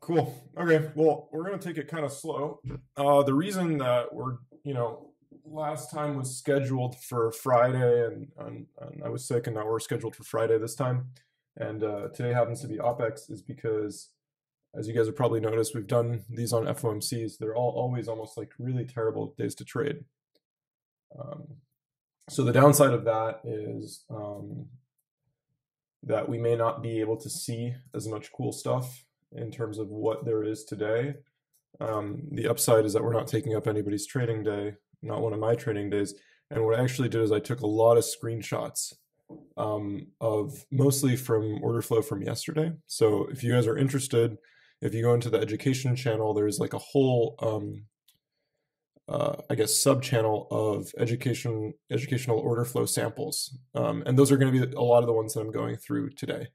Cool. Okay. Well, we're going to take it kind of slow. The reason that we're, last time was scheduled for Friday and I was sick, and now we're scheduled for Friday this time. And today happens to be OPEX is because, as you guys have probably noticed, we've done these on FOMCs. They're always almost like really terrible days to trade. So the downside of that is that we may not be able to see as much cool stuff in terms of what there is today. The upside is that we're not taking up anybody's trading day, not one of my trading days. And what I actually did is I took a lot of screenshots of mostly from Orderflow from yesterday. So if you guys are interested, if you go into the education channel, there's like a whole, I guess, sub-channel of educational Orderflow samples. And those are going to be a lot of the ones that I'm going through today.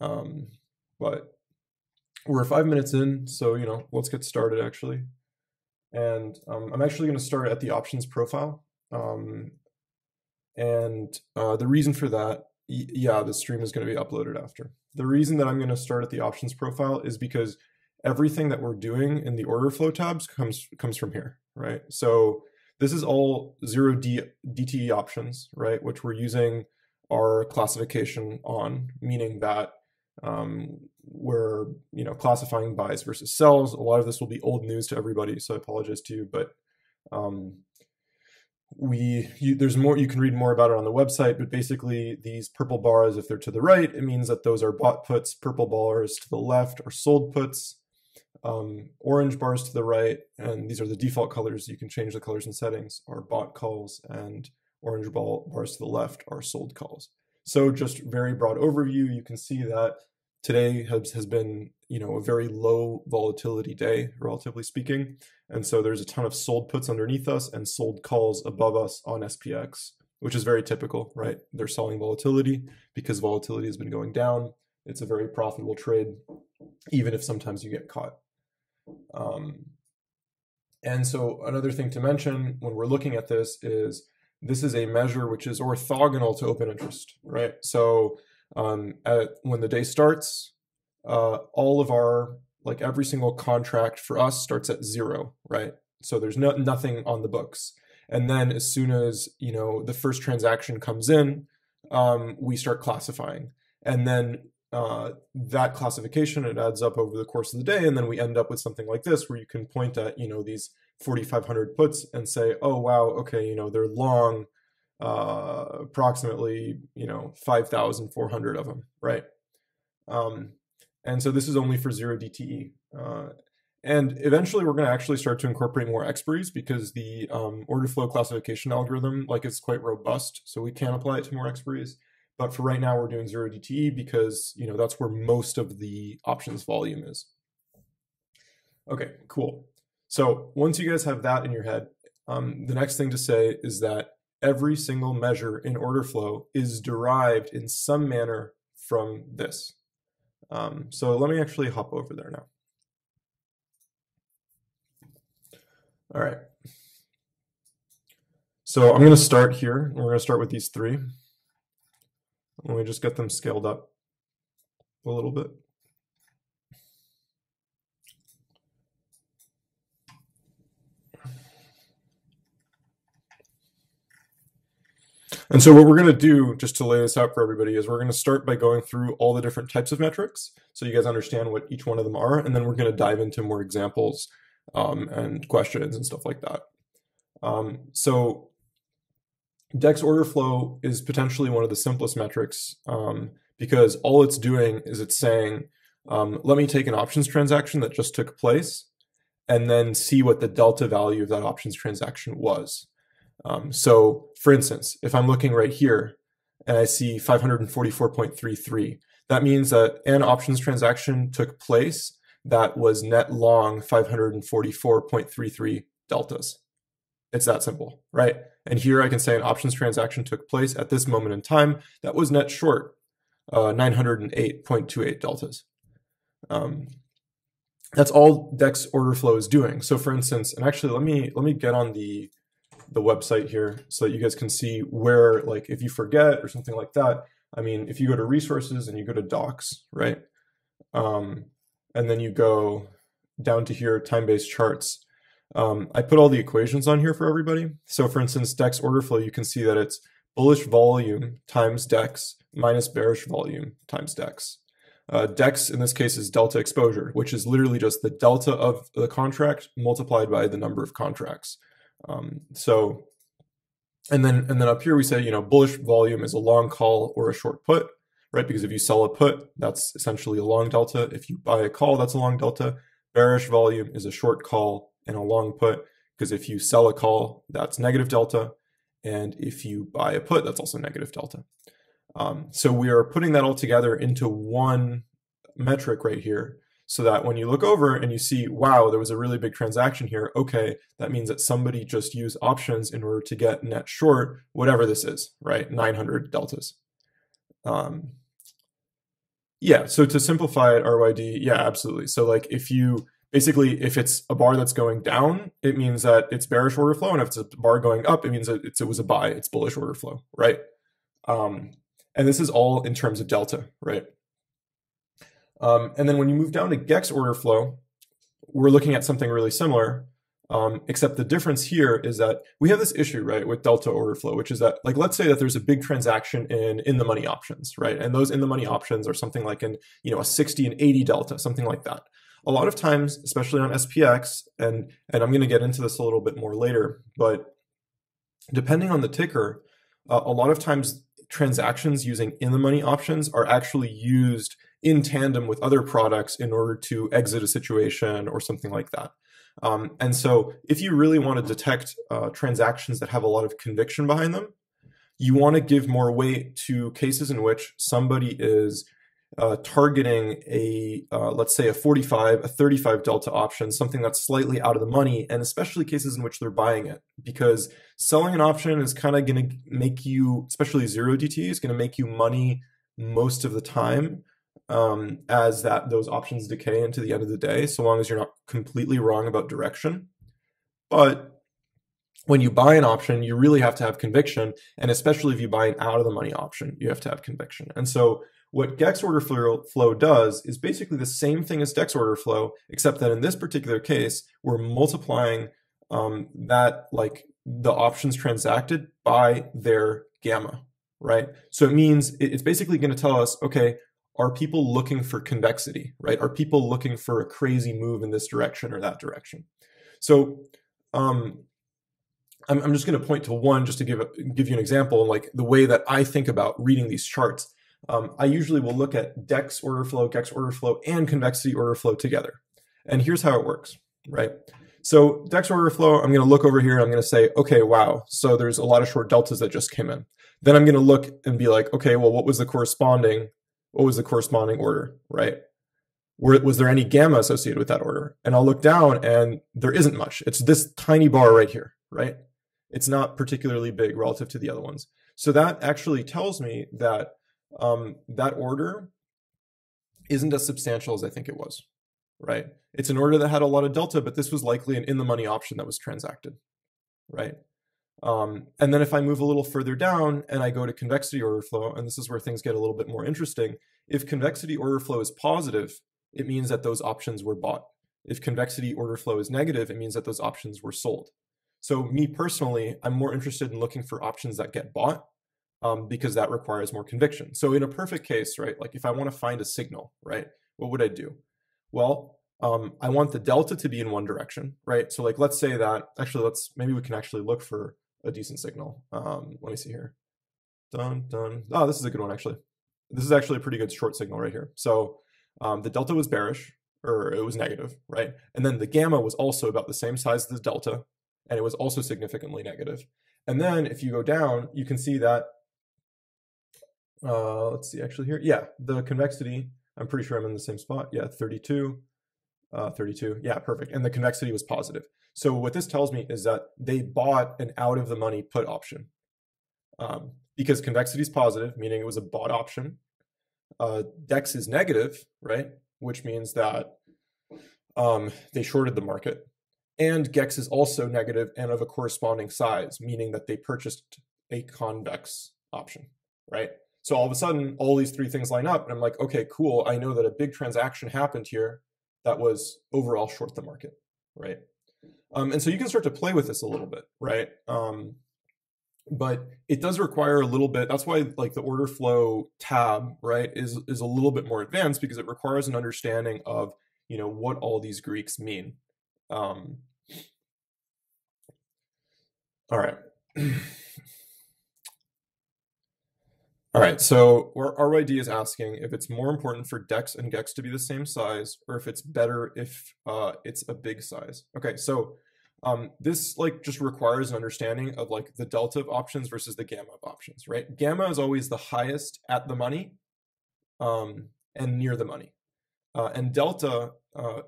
But we're 5 minutes in, so, let's get started actually. And I'm actually going to start at the options profile. The reason for that, the stream is going to be uploaded after. The reason that I'm going to start at the options profile is because everything that we're doing in the order flow tabs comes from here, right? So this is all 0D DTE options, right? Which we're using our classification on, meaning that we're classifying buys versus sells. A lot of this will be old news to everybody, so I apologize to you, but there's more, you can read more about it on the website, but basically these purple bars, if they're to the right, it means that those are bought puts. Purple bars to the left are sold puts. Orange bars to the right, and these are the default colors, you can change the colors and settings, are bought calls, and orange bars to the left are sold calls. So just very broad overview, you can see that today has been, a very low volatility day, relatively speaking. And so there's a ton of sold puts underneath us and sold calls above us on SPX, which is very typical, right? They're selling volatility because volatility has been going down. It's a very profitable trade, even if sometimes you get caught. And so another thing to mention when we're looking at this is a measure which is orthogonal to open interest, right? So when the day starts, all of our, every single contract for us starts at 0, right? So there's nothing on the books. And then as soon as, the first transaction comes in, we start classifying. And then that classification, it adds up over the course of the day, and then we end up with something like this where you can point at these 4,500 puts and say, oh wow, okay, they're long approximately 5,400 of them, right? And so this is only for 0 DTE, and eventually we're going to actually start to incorporate more expiries because the order flow classification algorithm is quite robust, so we can apply it to more expiries. But for right now, we're doing 0 DTE because, that's where most of the options volume is. Okay, cool. So once you guys have that in your head, the next thing to say is that every single measure in order flow is derived in some manner from this. So let me actually hop over there now. All right. So I'm going to start here. We're going to start with these three. Let me just get them scaled up a little bit. And so what we're going to do, just to lay this out for everybody, is we're going to start by going through all the different types of metrics so you guys understand what each one of them are, and then we're going to dive into more examples and questions and stuff like that. So DEX order flow is potentially one of the simplest metrics because all it's doing is it's saying, let me take an options transaction that just took place and then see what the delta value of that options transaction was. So for instance, if I'm looking right here and I see 544.33, that means that an options transaction took place that was net long 544.33 deltas. It's that simple, right? And here I can say an options transaction took place at this moment in time that was net short 908.28 deltas. That's all DEX order flow is doing. So for instance, and actually let me get on the website here so that you guys can see where, if you forget or something like that. I mean, if you go to resources and you go to docs, right? and then you go down to here, time-based charts. I put all the equations on here for everybody. So for instance, DEX order flow, you can see that it's bullish volume times DEX minus bearish volume times DEX. DEX in this case is delta exposure, which is literally just the delta of the contract multiplied by the number of contracts. And then up here we say, you know, bullish volume is a long call or a short put, right? Because if you sell a put, that's essentially a long delta. If you buy a call, that's a long delta. Bearish volume is a short call and a long put, because if you sell a call, that's negative delta. And if you buy a put, that's also negative delta. So we are putting that all together into one metric right here, so that when you look over and you see, wow, there was a really big transaction here, okay, that means that somebody just used options in order to get net short, whatever this is, right? 900 deltas. Yeah, so to simplify it, RYD, yeah, absolutely. So like if it's a bar that's going down, it means that it's bearish order flow, and if it's a bar going up, it means that it was a buy, it's bullish order flow, right? And this is all in terms of delta, right? And then when you move down to GEX order flow, we're looking at something really similar, except the difference here is that we have this issue, right, with delta order flow, which is that, like, let's say that there's a big transaction in the money options, right? And those in the money options are something like a 60 and 80 delta, something like that. A lot of times, especially on SPX, and I'm going to get into this a little bit more later, but depending on the ticker, a lot of times transactions using in the money options are actually used in tandem with other products in order to exit a situation or something like that. And so if you really want to detect transactions that have a lot of conviction behind them, you want to give more weight to cases in which somebody is targeting let's say a 45, a 35 delta option, something that's slightly out of the money, and especially cases in which they're buying it, because selling an option is kind of going to make you, especially 0DT, is going to make you money most of the time, as those options decay into the end of the day, so long as you're not completely wrong about direction. But when you buy an option, you really have to have conviction, and especially if you buy an out of the money option, you have to have conviction. And so what GEX order flow does is basically the same thing as DEX order flow, except that in this particular case, we're multiplying the options transacted by their gamma, right? So it means it's basically going to tell us, okay, are people looking for convexity, right? Are people looking for a crazy move in this direction or that direction? So I'm just going to point to one just to give you an example, like the way that I think about reading these charts. I usually will look at DEX order flow, GEX order flow, and convexity order flow together. And here's how it works, right? So DEX order flow, I'm going to look over here. I'm going to say, okay, wow. So there's a lot of short deltas that just came in. Then I'm going to look and be like, okay, well, what was the corresponding order, right? Was there any gamma associated with that order? And I'll look down and there isn't much. It's this tiny bar right here, right? It's not particularly big relative to the other ones. So that actually tells me that that order isn't as substantial as I think it was, right? It's an order that had a lot of delta, but this was likely an in-the-money option that was transacted, right? And then if I move a little further down and I go to convexity order flow, and this is where things get a little bit more interesting, if convexity order flow is positive, it means that those options were bought. If convexity order flow is negative, it means that those options were sold. So me personally, I'm more interested in looking for options that get bought, because that requires more conviction. So in a perfect case, right, like if I want to find a signal, right, what would I do? Well, I want the delta to be in one direction, right? So like, let's say that, actually, maybe we can actually look for a decent signal. Let me see here. Oh, this is a good one, actually. This is actually a pretty good short signal right here. So the delta was bearish, or it was negative, right? And then the gamma was also about the same size as the delta, and it was also significantly negative. And then if you go down, you can see that, let's see actually here. Yeah, the convexity, I'm pretty sure I'm in the same spot. Yeah, 32, 32. Yeah, perfect. And the convexity was positive. So what this tells me is that they bought an out of the money put option, because convexity is positive, meaning it was a bought option. DEX is negative, right? Which means that they shorted the market. And GEX is also negative and of a corresponding size, meaning that they purchased a convex option, right? So all of a sudden, all these three things line up, and I'm like, okay, cool. I know that a big transaction happened here. that was overall short the market, right? And so you can start to play with this a little bit, right? But it does require a little bit. That's why like the order flow tab, right, is a little bit more advanced, because it requires an understanding of, you know, what all these Greeks mean. All right. All right, so our RYD is asking if it's more important for DEX and GEX to be the same size, or if it's better if it's a big size. Okay, so this like just requires an understanding of like the delta of options versus the gamma of options, right? Gamma is always the highest at the money and near the money. And delta,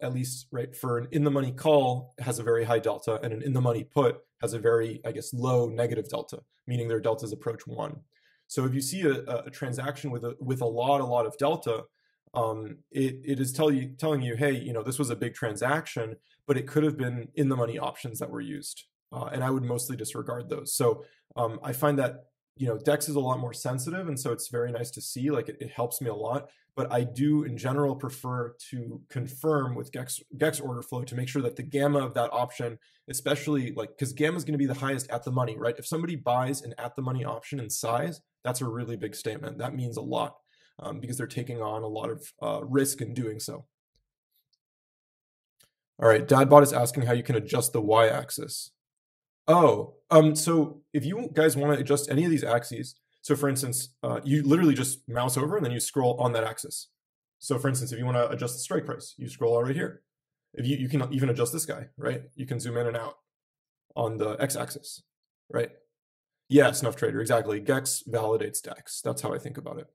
at least right for an in the money call, has a very high delta, and an in the money put has a very, I guess, low negative delta, meaning their deltas approach 1. So if you see a transaction with a lot of delta, it is telling you, hey, you know, this was a big transaction, but it could have been in the money options that were used, and I would mostly disregard those. So I find that, you know, DEX is a lot more sensitive, and so it's very nice to see, like it helps me a lot. But I do in general prefer to confirm with GEX order flow to make sure that the gamma of that option, especially like, because gamma is going to be the highest at the money, right? If somebody buys an at the money option in size, that's a really big statement. That means a lot because they're taking on a lot of risk in doing so. All right, Dadbot is asking how you can adjust the y-axis. Oh, so if you guys want to adjust any of these axes, so for instance, you literally just mouse over and then you scroll on that axis. So for instance, if you want to adjust the strike price, you scroll all right here. If you can even adjust this guy, right? You can zoom in and out on the x-axis, right? Yeah, Snuff Trader, exactly. GEX validates DEX. That's how I think about it.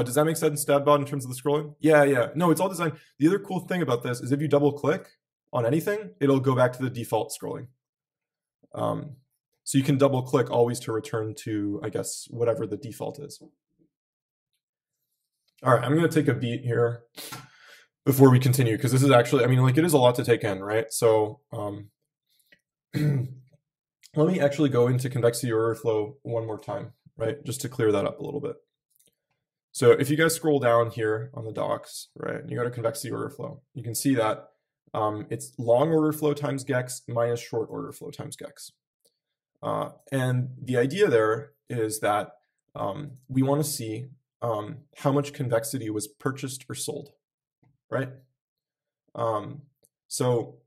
Does that make sense, Dadbot, in terms of the scrolling? Yeah. No, it's all designed. The other cool thing about this is if you double click on anything, it'll go back to the default scrolling. So you can double click always to return to, I guess, whatever the default is. All right, I'm going to take a beat here before we continue, because this is actually, I mean, like it is a lot to take in, right? So let me actually go into convexity order flow one more time, right? Just to clear that up a little bit. So if you guys scroll down here on the docs, right, and you go to convexity order flow, you can see that it's long order flow times GEX minus short order flow times GEX. And the idea there is that we want to see how much convexity was purchased or sold, right? So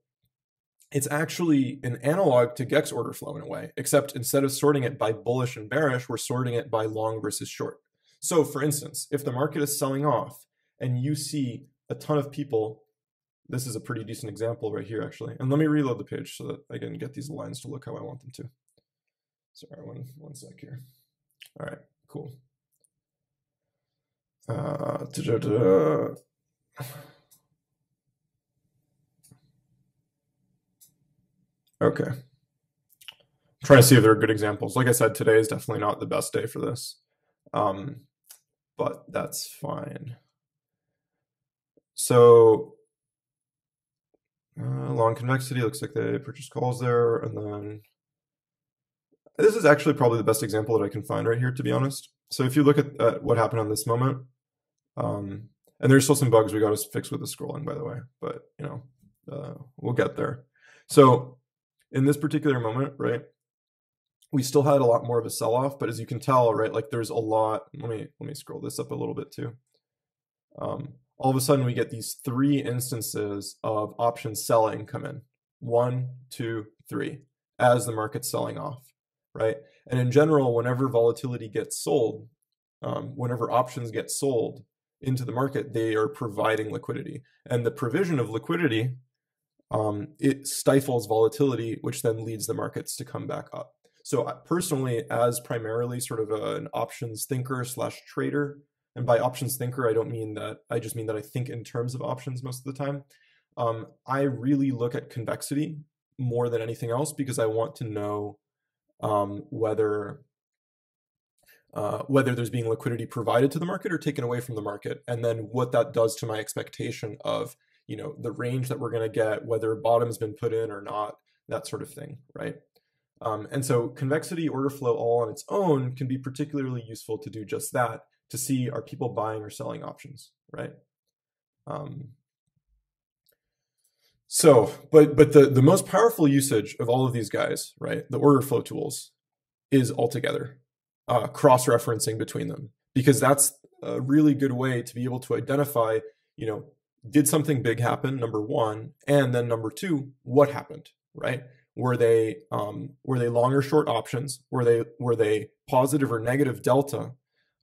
it's actually an analog to GEX order flow in a way, except instead of sorting it by bullish and bearish, we're sorting it by long versus short. So for instance, if the market is selling off and you see a ton of people, this is a pretty decent example right here, actually. And let me reload the page so that I can get these lines to look how I want them to. Sorry, one sec here. All right, cool. Okay. I'm trying to see if there are good examples. Like I said, today is definitely not the best day for this, but that's fine. So long convexity, looks like they purchased calls there, and then this is actually probably the best example that I can find right here, to be honest. So if you look at what happened on this moment, and there's still some bugs we got to fix with the scrolling, by the way, but you know, we'll get there. So in this particular moment, right, we still had a lot more of a sell-off, but as you can tell, right, like there's a lot. Let me scroll this up a little bit too. All of a sudden we get these 3 instances of options selling come in, 1, 2, 3, as the market's selling off, right? And in general, whenever volatility gets sold, whenever options get sold into the market, they are providing liquidity, and the provision of liquidity, it stifles volatility, which then leads the markets to come back up. So personally, as primarily sort of an options thinker / trader, and by options thinker, I don't mean that, I just mean that I think in terms of options most of the time. I really look at convexity more than anything else because I want to know whether there's being liquidity provided to the market or taken away from the market, and then what that does to my expectation of, you know, the range that we're going to get, whether bottom's been put in or not, that sort of thing, right? And so convexity order flow all on its own can be particularly useful to do just that, to see are people buying or selling options, right? So, but the most powerful usage of all of these guys, right, the order flow tools, is altogether cross-referencing between them, because that's a really good way to be able to identify, did something big happen, number one, and then number two, what happened, right? Were they long or short options? Were they positive or negative delta?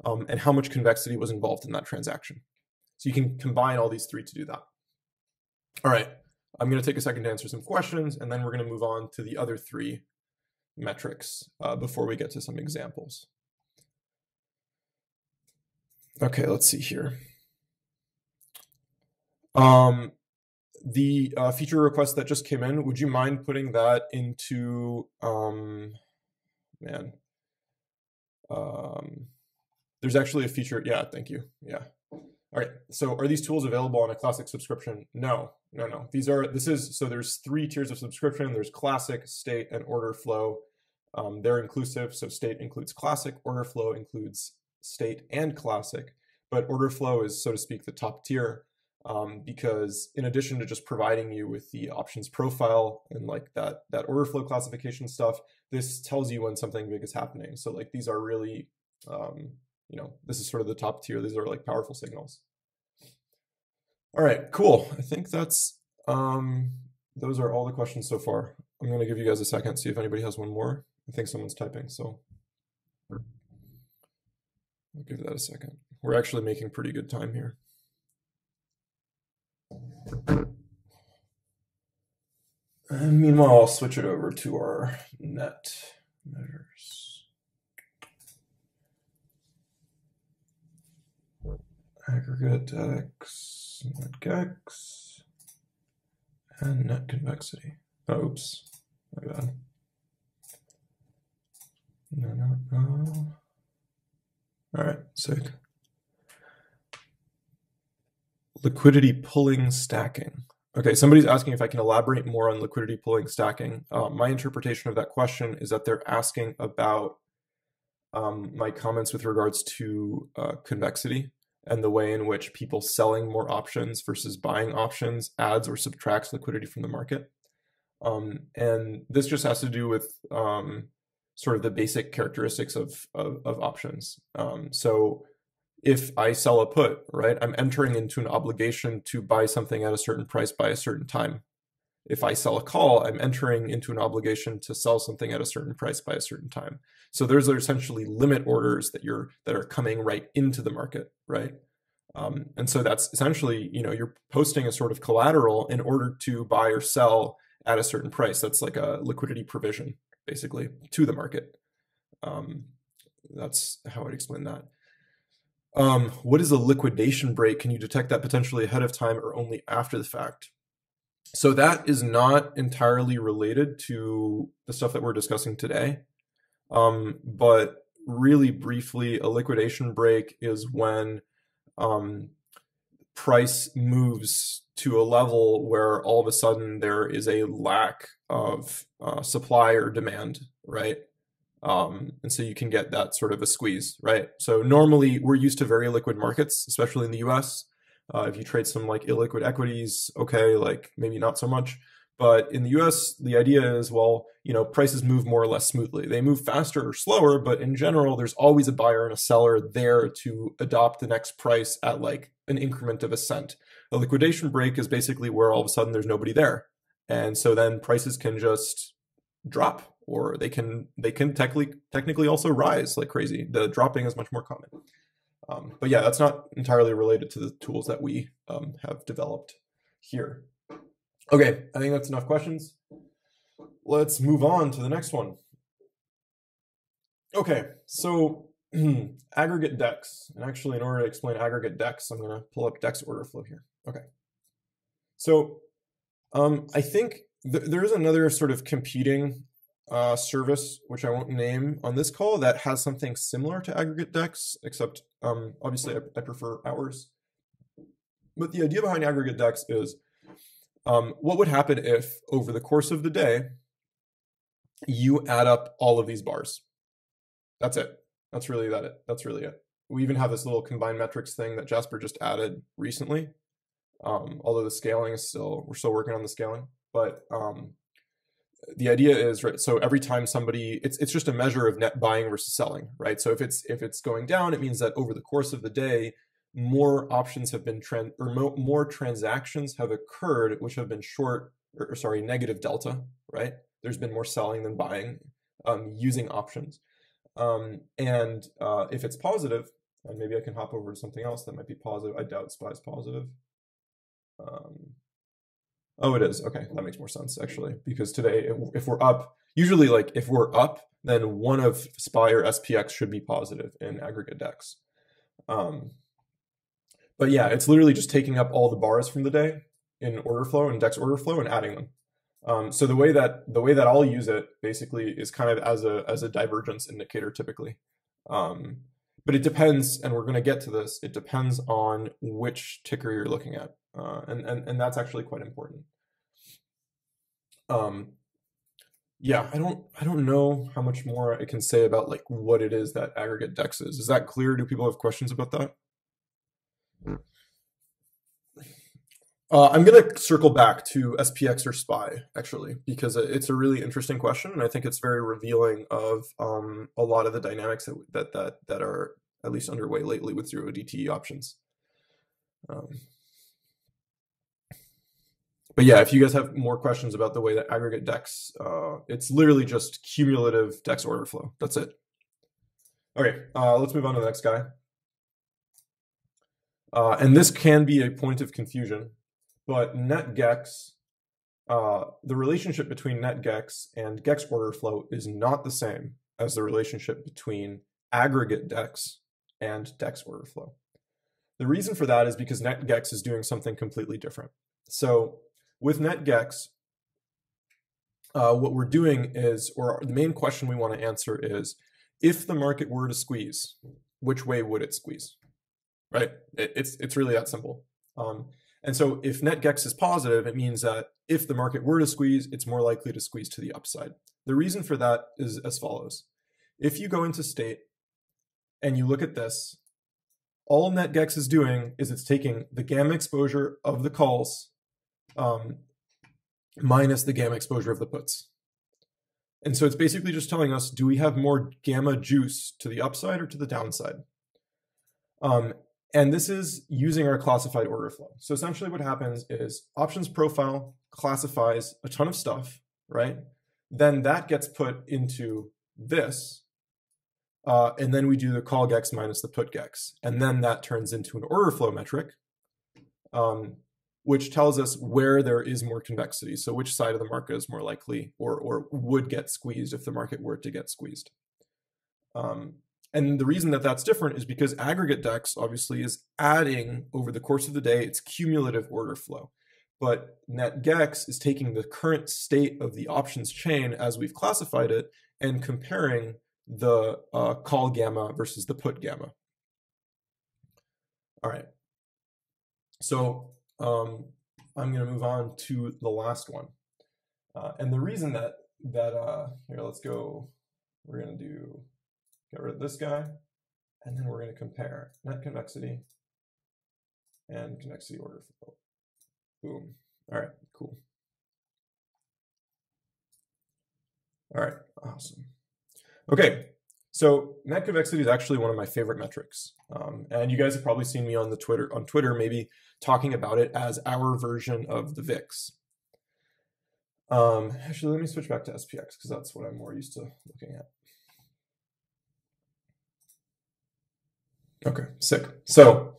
And how much convexity was involved in that transaction? So you can combine all these three to do that. All right, I'm going to take a second to answer some questions, and then we're going to move on to the other three metrics before we get to some examples. Okay, let's see here. The feature request that just came in, would you mind putting that into, there's actually a feature, yeah, thank you, yeah. All right, so are these tools available on a classic subscription? No. So there's 3 tiers of subscription. There's classic, state, and order flow. They're inclusive, so state includes classic, order flow includes state and classic, but order flow is, so to speak, the top tier, because in addition to just providing you with the options profile and like that order flow classification stuff, this tells you when something big is happening. So like these are really, this is sort of the top tier. These are like powerful signals. All right, cool. I think that's, those are all the questions so far. I'm going to give you guys a second, see if anybody has one more. I think someone's typing, so I'll give that a second. We're actually making pretty good time here. And meanwhile, I'll switch it over to our net measures. Aggregate DEX, net gex, and net convexity. Oh, oops, my bad. No. All right, sick. Liquidity pulling stacking. Okay, somebody's asking if I can elaborate more on liquidity pulling stacking. My interpretation of that question is that they're asking about my comments with regards to convexity and the way in which people selling more options versus buying options adds or subtracts liquidity from the market. And this just has to do with sort of the basic characteristics of options. So if I sell a put, right, I'm entering into an obligation to buy something at a certain price by a certain time. If I sell a call, I'm entering into an obligation to sell something at a certain price by a certain time. So those are essentially limit orders that are coming right into the market, right? And so that's essentially, you're posting a sort of collateral in order to buy or sell at a certain price. That's like a liquidity provision, basically, to the market. That's how I'd explain that. What is a liquidation break? Can you detect that potentially ahead of time or only after the fact? So that is not entirely related to the stuff that we're discussing today. But really briefly, a liquidation break is when price moves to a level where all of a sudden there is a lack of supply or demand, right? And so you can get that sort of a squeeze, right? So normally we're used to very liquid markets, especially in the US. If you trade some like illiquid equities, okay, like maybe not so much. But in the US, the idea is, well, prices move more or less smoothly. They move faster or slower, but in general, there's always a buyer and a seller there to adopt the next price at like an increment of a cent. A liquidation break is basically where all of a sudden there's nobody there. And so then prices can just drop, or they can technically also rise like crazy. The dropping is much more common. But yeah, that's not entirely related to the tools that we have developed here. Okay, I think that's enough questions. Let's move on to the next one. Okay, so aggregate DEX. And actually, in order to explain aggregate DEX, I'm going to pull up DEX order flow here. Okay. So I think there is another sort of competing service, which I won't name on this call, that has something similar to aggregate DEX, except obviously I prefer ours. But the idea behind aggregate DEX is what would happen if over the course of the day, you add up all of these bars. That's it. That's really it. We even have this little combined metrics thing that Jasper just added recently. although the scaling is we're still working on the scaling. But the idea is, right, so every time somebody, it's just a measure of net buying versus selling, right? So if it's going down, it means that over the course of the day, more options have been more transactions have occurred which have been negative delta, right? There's been more selling than buying using options. And if it's positive, and maybe I can hop over to something else that might be positive. I doubt SPY is positive. Oh, it is. Okay, that makes more sense actually, because today, if we're up, usually like if we're up, then one of SPY or SPX should be positive in aggregate DEX. But yeah, it's literally just taking up all the bars from the day in order flow and DEX order flow and adding them. So the way that I'll use it basically is kind of as a divergence indicator typically. But it depends, and we're going to get to this, it depends on which ticker you're looking at. And that's actually quite important. Yeah, I don't know how much more I can say about like what it is that aggregate DEX is. Is that clear? Do people have questions about that? I'm going to circle back to SPX or SPY, actually, because it's a really interesting question, and I think it's very revealing of a lot of the dynamics that are at least underway lately with 0DTE options. But yeah, if you guys have more questions about the way that aggregate DEX, it's literally just cumulative DEX order flow. That's it. Okay, let's move on to the next guy. And this can be a point of confusion. But net GEX, the relationship between net GEX and GEX order flow is not the same as the relationship between aggregate DEX and DEX order flow. The reason for that is because net GEX is doing something completely different. So with net GEX, what we're doing is, or the main question we want to answer is, if the market were to squeeze, which way would it squeeze? Right? It's really that simple. And so if net GEX is positive, it means that if the market were to squeeze, it's more likely to squeeze to the upside. The reason for that is as follows. If you go into state and you look at this, all net GEX is doing is it's taking the gamma exposure of the calls minus the gamma exposure of the puts. And so it's basically just telling us, do we have more gamma juice to the upside or to the downside? And this is using our classified order flow. So essentially what happens is options profile classifies a ton of stuff, right? Then that gets put into this, and then we do the call GEX minus the put GEX. And then that turns into an order flow metric, which tells us where there is more convexity. So which side of the market is more likely or would get squeezed if the market were to get squeezed. And the reason that that's different is because aggregate DEX obviously is adding over the course of the day, it's cumulative order flow. But net GEX is taking the current state of the options chain as we've classified it and comparing the call gamma versus the put gamma. All right. So I'm going to move on to the last one. And the reason that here, let's go, we're going to get rid of this guy, and then we're going to compare net convexity and convexity order flow. Boom. All right, cool. All right, awesome. Okay, so net convexity is actually one of my favorite metrics. And you guys have probably seen me on Twitter maybe talking about it as our version of the VIX. Actually, let me switch back to SPX because that's what I'm more used to looking at. Okay, sick. So,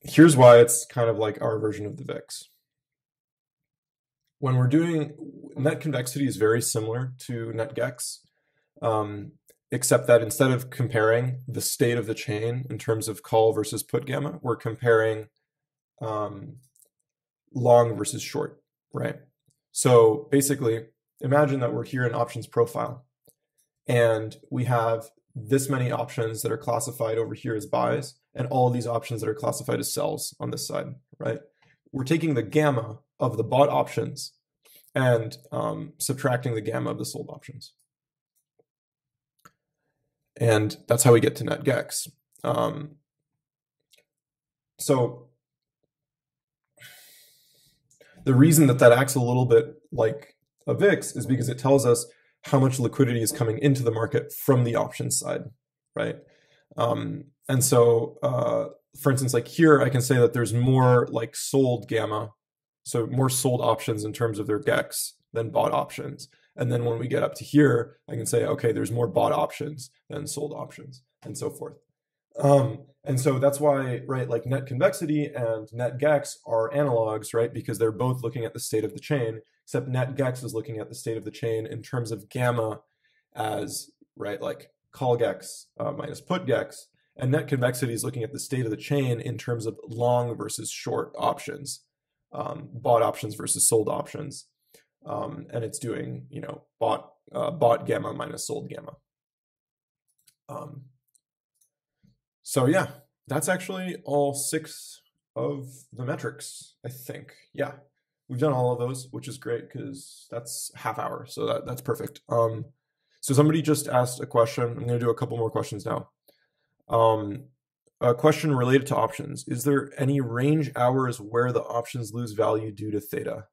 here's why it's kind of like our version of the VIX. When we're doing net convexity is very similar to net GEX, except that instead of comparing the state of the chain in terms of call versus put gamma, we're comparing long versus short, right? So basically, imagine that we're here in options profile, and we have this many options that are classified over here as buys, and all of these options that are classified as sells on this side, right? We're taking the gamma of the bought options and subtracting the gamma of the sold options. And that's how we get to net gex. So the reason that acts a little bit like a VIX is because it tells us how much liquidity is coming into the market from the options side, right? And so, for instance, like here, I can say that there's more like sold gamma, so more sold options in terms of their gex than bought options. And then when we get up to here, I can say, okay, there's more bought options than sold options, and so forth. And so that's why, right, like net convexity and net gex are analogs, right? Because they're both looking at the state of the chain, except net gex is looking at the state of the chain in terms of gamma as, right, like call gex minus put gex, and net convexity is looking at the state of the chain in terms of long versus short options, bought options versus sold options. And it's doing, you know, bought gamma minus sold gamma. So yeah, that's actually all 6 of the metrics, I think. Yeah, we've done all of those, which is great because that's half hour, so that's perfect. So somebody just asked a question. I'm going to do a couple more questions now. A question related to options. Is there any range hours where the options lose value due to theta?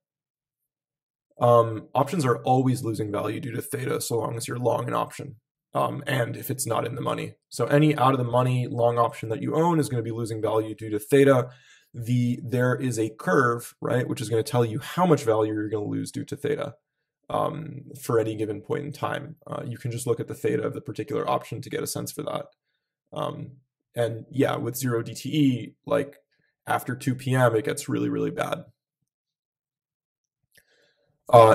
Options are always losing value due to theta so long as you're long an option. And if it's not in the money. So any out of the money long option that you own is going to be losing value due to theta. There is a curve, right, which is going to tell you how much value you're going to lose due to theta for any given point in time. You can just look at the theta of the particular option to get a sense for that. And yeah, with 0 DTE, like after 2 p.m., it gets really, really bad.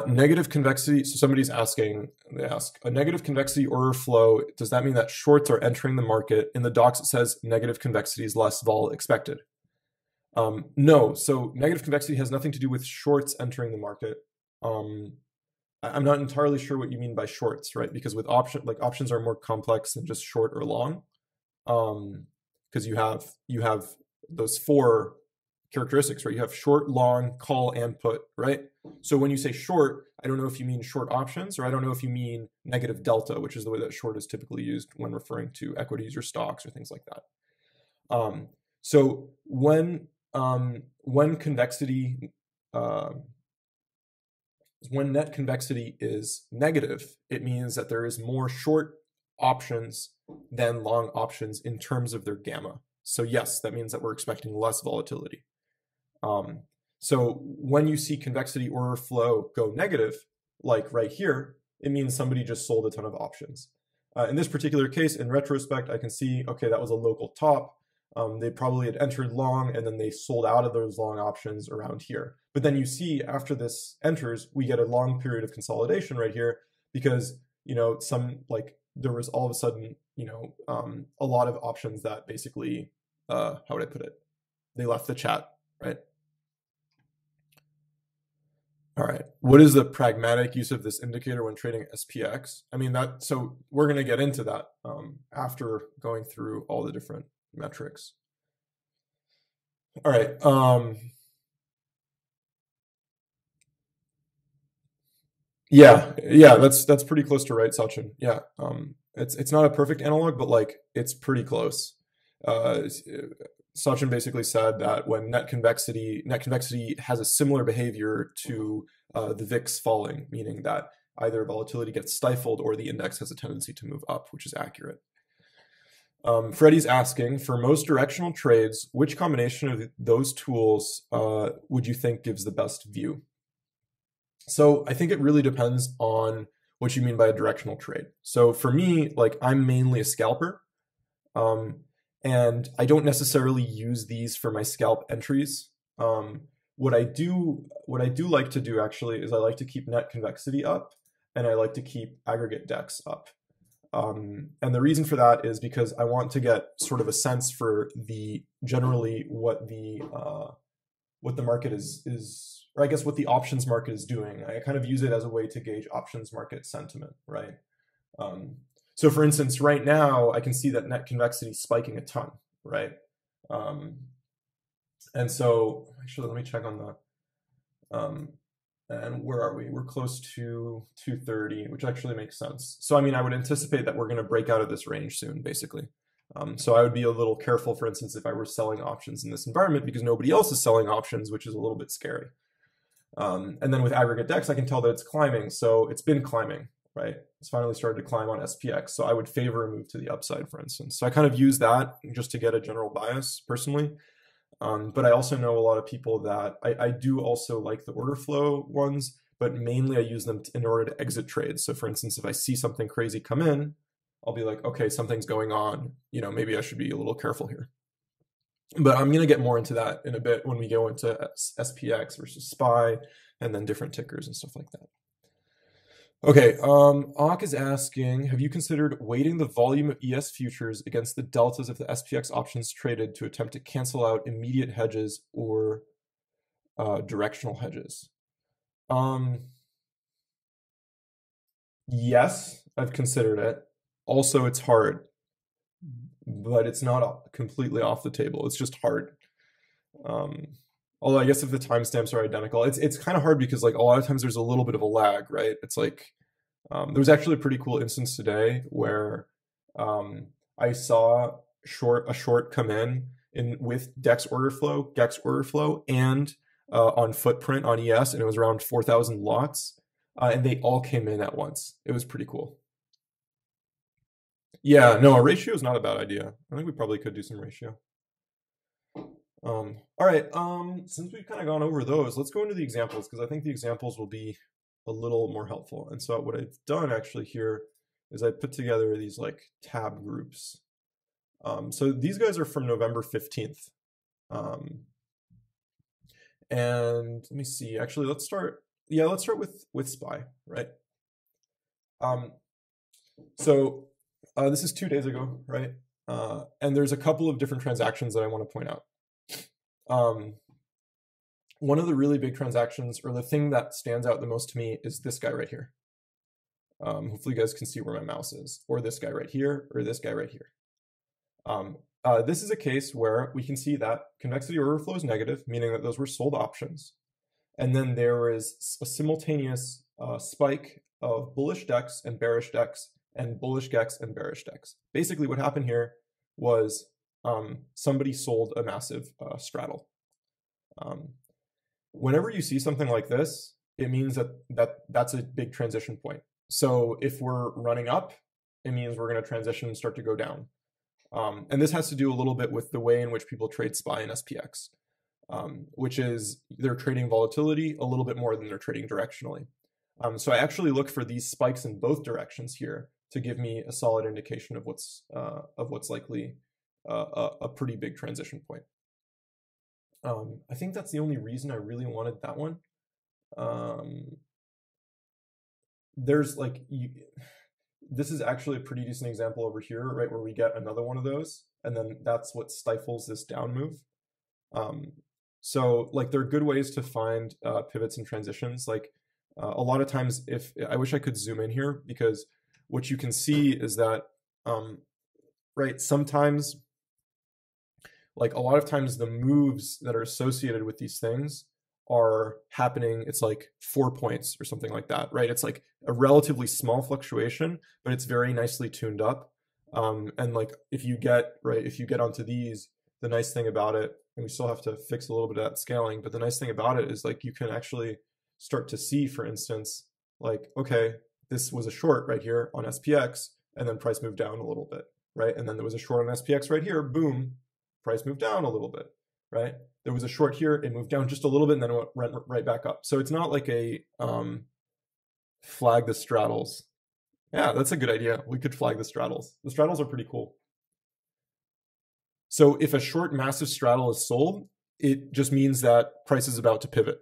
Negative convexity, so somebody's asking, they ask, a negative convexity order flow, does that mean that shorts are entering the market? In the docs it says negative convexity is less vol expected. No, so negative convexity has nothing to do with shorts entering the market. I'm not entirely sure what you mean by shorts, right? Because with options are more complex than just short or long. Because you have those 4 characteristics, right? You have short, long, call, and put, right? So when you say short, I don't know if you mean short options, or I don't know if you mean negative delta, which is the way that short is typically used when referring to equities or stocks or things like that. So when convexity, when net convexity is negative, it means that there is more short options than long options in terms of their gamma. So yes, that means that we're expecting less volatility. So when you see convexity order flow go negative, like right here, it means somebody just sold a ton of options. In this particular case, in retrospect, I can see, okay, that was a local top. They probably had entered long and then they sold out of those long options around here. But then you see after this enters, we get a long period of consolidation right here because, you know, there was all of a sudden, you know, a lot of options that basically, how would I put it? They left the chat, right? All right. What is the pragmatic use of this indicator when trading SPX? I mean, so we're going to get into that after going through all the different metrics. All right. Yeah, that's pretty close to right, Sachin. Yeah. It's not a perfect analog, but like it's pretty close. Sachin basically said that when net convexity has a similar behavior to the VIX falling, meaning that either volatility gets stifled or the index has a tendency to move up, which is accurate. Freddie's asking, for most directional trades, which combination of those tools would you think gives the best view? So I think it really depends on what you mean by a directional trade. So for me, like I'm mainly a scalper. And I don't necessarily use these for my scalp entries. What I do like to do actually is I like to keep net convexity up and I like to keep aggregate dex up. And the reason for that is because I want to get sort of a sense for generally what the market is, or I guess what the options market is doing. I kind of use it as a way to gauge options market sentiment, right? So for instance, right now, I can see that net convexity is spiking a ton, right? And so actually, let me check on the And where are we? We're close to 230, which actually makes sense. So, I mean, I would anticipate that we're going to break out of this range soon, basically. So I would be a little careful, for instance, if I were selling options in this environment because nobody else is selling options, which is a little bit scary. And then with aggregate DEX, I can tell that it's climbing. So it's been climbing, right? It's finally started to climb on SPX. So I would favor a move to the upside, for instance. So I kind of use that just to get a general bias personally. But I also know a lot of people that I do also like the order flow ones, but mainly I use them in order to exit trades. So for instance, if I see something crazy come in, I'll be like, okay, something's going on. You know, maybe I should be a little careful here. But I'm going to get more into that in a bit when we go into SPX versus SPY and then different tickers and stuff like that. Okay, Ak is asking, have you considered weighting the volume of ES futures against the deltas of the SPX options traded to attempt to cancel out immediate hedges or directional hedges? Yes, I've considered it. Also, it's hard, but it's not completely off the table. It's just hard. Although I guess if the timestamps are identical, it's kind of hard because like a lot of times there's a little bit of a lag, right? It's like there was actually a pretty cool instance today where I saw a short come in with DEX order flow, GEX order flow, and on footprint on ES, and it was around 4,000 lots, and they all came in at once. It was pretty cool. Yeah, no, a ratio is not a bad idea. I think we probably could do some ratio. All right, since we've kind of gone over those, let's go into the examples because I think the examples will be a little more helpful. And so what I've done actually here is I put together these like tab groups. So these guys are from November 15th. And let me see, actually, let's start with SPY, right? So this is 2 days ago, right? And there's a couple of different transactions that I want to point out. One of the really big transactions, or the thing that stands out the most to me, is this guy right here. Hopefully you guys can see where my mouse is, or this guy right here, or this guy right here. This is a case where we can see that convexity order flow is negative, meaning that those were sold options. And then there is a simultaneous spike of bullish DEX and bearish DEX, and bullish GEX and bearish DEX. Basically what happened here was somebody sold a massive straddle. Whenever you see something like this, it means that's a big transition point. So if we're running up, it means we're going to transition and start to go down. And this has to do a little bit with the way in which people trade SPY and SPX, which is they're trading volatility a little bit more than they're trading directionally. So I actually look for these spikes in both directions here to give me a solid indication of what's likely a pretty big transition point. I think that's the only reason I really wanted that one. There's like, this is actually a pretty decent example over here, right, where we get another one of those, and then that's what stifles this down move. So like there are good ways to find pivots and transitions. Like a lot of times, I wish I could zoom in here, because what you can see is that, right, sometimes, like a lot of times the moves that are associated with these things are happening, it's like 4 points or something like that, right? It's like a relatively small fluctuation, but it's very nicely tuned up. And like if you get onto these, the nice thing about it, and we still have to fix a little bit of that scaling, but the nice thing about it is like you can actually start to see, for instance, like, okay, this was a short right here on SPX, and then price moved down a little bit, right? And then there was a short on SPX right here, boom, price moved down a little bit, right? There was a short here, it moved down just a little bit, and then it went right back up. So it's not like a flag the straddles. Yeah, that's a good idea. We could flag the straddles. The straddles are pretty cool. So if a short massive straddle is sold, it just means that price is about to pivot.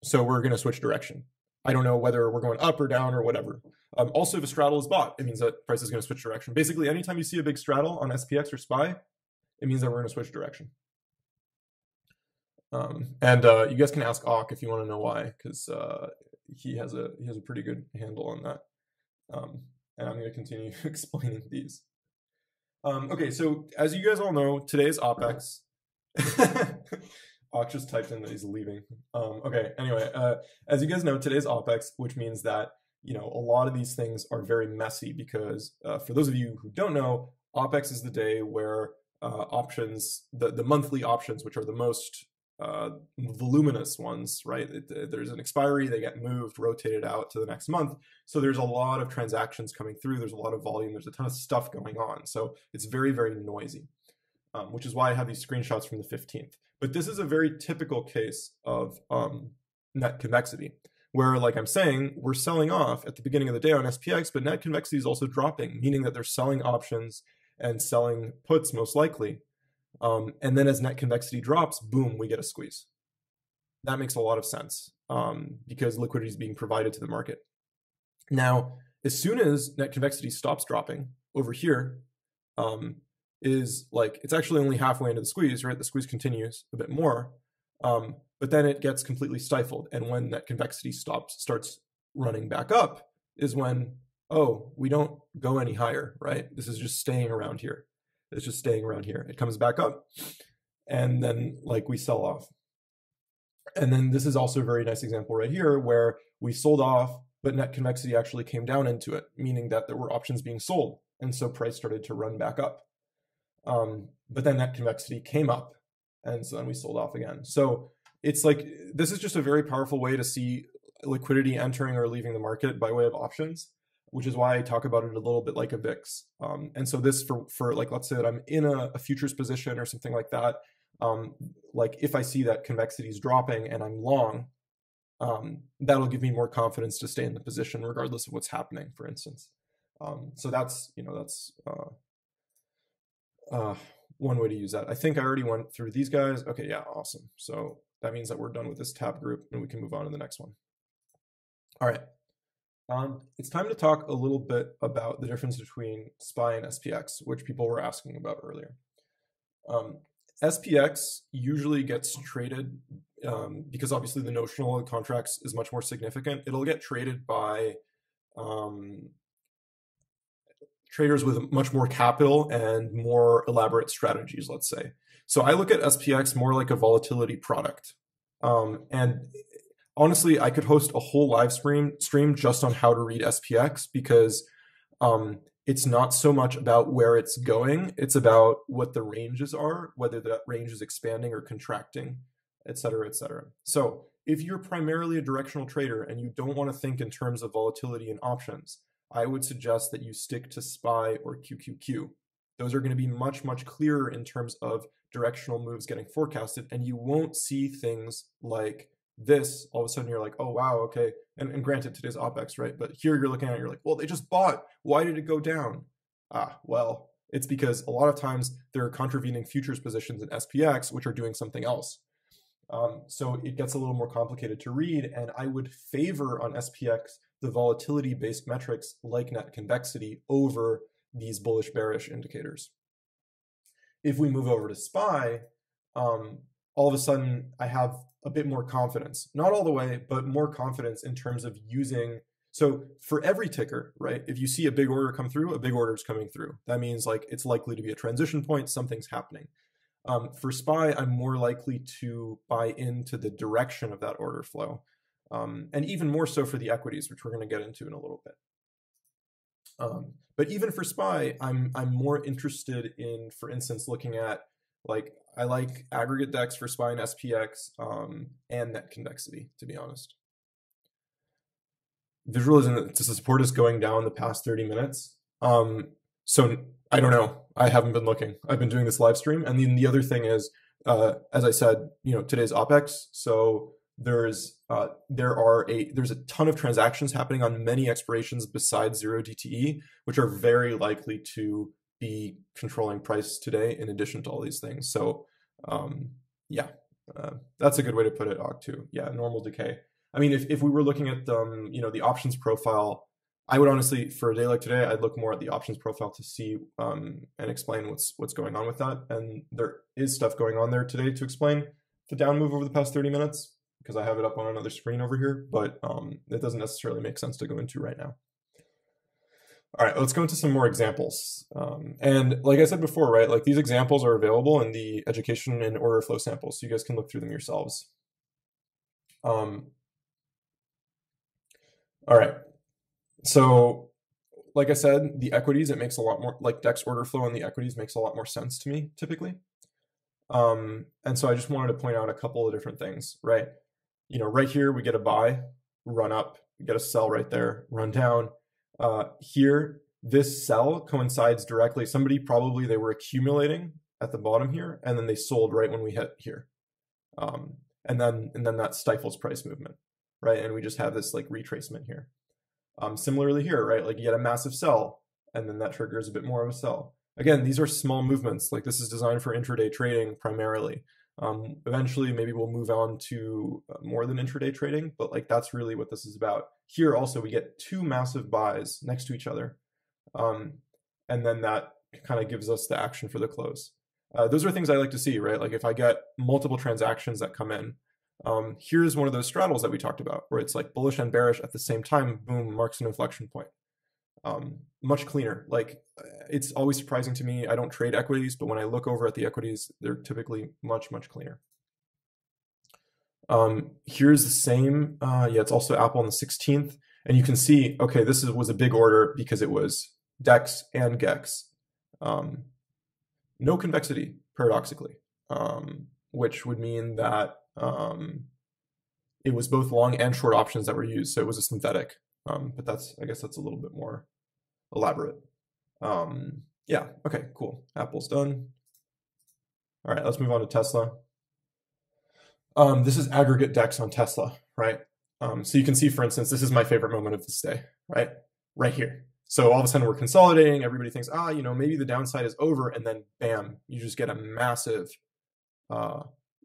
So we're going to switch direction. I don't know whether we're going up or down or whatever. Also, if a straddle is bought, it means that price is going to switch direction. Basically, anytime you see a big straddle on SPX or SPY, it means that we're going to switch direction. And you guys can ask Ak if you want to know why, because he has a pretty good handle on that. And I'm going to continue explaining these. Okay, so as you guys all know, today is OPEX. Ox just typed in that he's leaving. Okay, anyway, as you guys know, today's OPEX, which means that, you know, a lot of these things are very messy because for those of you who don't know, OPEX is the day where options, the monthly options, which are the most voluminous ones, right? There's an expiry, they get moved, rotated out to the next month. So there's a lot of transactions coming through. There's a lot of volume. There's a ton of stuff going on. So it's very, very noisy, which is why I have these screenshots from the 15th. But this is a very typical case of net convexity, where, like I'm saying, we're selling off at the beginning of the day on SPX, but net convexity is also dropping, meaning that they're selling options and selling puts most likely. And then as net convexity drops, boom, we get a squeeze. That makes a lot of sense because liquidity is being provided to the market. Now, as soon as net convexity stops dropping over here, is like, it's actually only halfway into the squeeze, right? The squeeze continues a bit more, but then it gets completely stifled. And when that convexity starts running back up is when, oh, we don't go any higher, right? This is just staying around here. It's just staying around here. It comes back up and then like we sell off. And then this is also a very nice example right here where we sold off, but net convexity actually came down into it, meaning that there were options being sold. And so price started to run back up. But then net convexity came up and so then we sold off again. So it's like, this is just a very powerful way to see liquidity entering or leaving the market by way of options, which is why I talk about it a little bit like a VIX. And so this for like, let's say that I'm in a futures position or something like that. Like if I see that convexity is dropping and I'm long, that'll give me more confidence to stay in the position regardless of what's happening, for instance. So that's, you know, that's one way to use that. I think I already went through these guys. Okay, yeah, awesome. So that means that we're done with this tab group and we can move on to the next one. All right. It's time to talk a little bit about the difference between SPY and SPX, which people were asking about earlier. SPX usually gets traded because obviously the notional of contracts is much more significant. It'll get traded by traders with much more capital and more elaborate strategies, let's say. So I look at SPX more like a volatility product. And honestly, I could host a whole live stream just on how to read SPX because it's not so much about where it's going. It's about what the ranges are, whether that range is expanding or contracting, et cetera, et cetera. So if you're primarily a directional trader and you don't want to think in terms of volatility and options, I would suggest that you stick to SPY or QQQ. Those are going to be much, much clearer in terms of directional moves getting forecasted, and you won't see things like this. All of a sudden you're like, oh, wow, okay. And granted, today's OPEX, right? But here you're looking at it, you're like, well, they just bought. Why did it go down? Well, it's because a lot of times there are contravening futures positions in SPX, which are doing something else. So it gets a little more complicated to read, and I would favor on SPX the volatility-based metrics like net convexity over these bullish-bearish indicators. If we move over to SPY, all of a sudden I have a bit more confidence. Not all the way, but more confidence in terms of using. So for every ticker, right, if you see a big order come through, a big order is coming through. That means like it's likely to be a transition point, something's happening. For SPY, I'm more likely to buy into the direction of that order flow. And even more so for the equities, which we're going to get into in a little bit. But even for SPY, I'm more interested in, for instance, looking at, like, I like aggregate DEX for SPY and SPX and net convexity, to be honest. Visualizing to support is going down the past 30 minutes. So I don't know. I haven't been looking. I've been doing this live stream. And then the other thing is, as I said, you know, today's OPEX. So there's a ton of transactions happening on many expirations besides 0 DTE, which are very likely to be controlling price today in addition to all these things. So yeah, that's a good way to put it, Og2. Yeah, normal decay. I mean, if we were looking at you know, the options profile, I would honestly, for a day like today, I'd look more at the options profile to see and explain what's going on with that. And there is stuff going on there today to explain the down move over the past 30 minutes because I have it up on another screen over here, but it doesn't necessarily make sense to go into right now. All right, let's go into some more examples. And like I said before, right, like these examples are available in the education and order flow samples, so you guys can look through them yourselves. All right, so like I said, the equities, it makes a lot more, like DEX order flow on the equities makes a lot more sense to me, typically. And so I just wanted to point out a couple of different things, right? You know, right here, we get a buy, run up, we get a sell right there, run down. Here, this sell coincides directly. Somebody probably, they were accumulating at the bottom here, and then they sold right when we hit here. And then that stifles price movement, right? And we just have this like retracement here. Similarly here, right? Like you get a massive sell, and then that triggers a bit more of a sell. Again, these are small movements. Like this is designed for intraday trading primarily. Eventually, maybe we'll move on to more than intraday trading, but like that's really what this is about. Here also, we get two massive buys next to each other. And then that kind of gives us the action for the close. Those are things I like to see, right? Like if I get multiple transactions that come in, here's one of those straddles that we talked about, where it's like bullish and bearish at the same time, boom, marks an inflection point. Much cleaner. Like it's always surprising to me. I don't trade equities, but when I look over at the equities, they're typically much cleaner. Here's the same. Yeah, it's also Apple on the 16th, and you can see, okay, this was a big order because it was DEX and GEX. No convexity, paradoxically, which would mean that it was both long and short options that were used, so it was a synthetic. But I guess that's a little bit more elaborate. Yeah, okay, cool. Apple's done. All right, let's move on to Tesla. This is aggregate DEX on Tesla, right? So you can see, for instance, this is my favorite moment of this day, right? Right here. So all of a sudden we're consolidating. Everybody thinks, you know, maybe the downside is over, and then bam, you just get a massive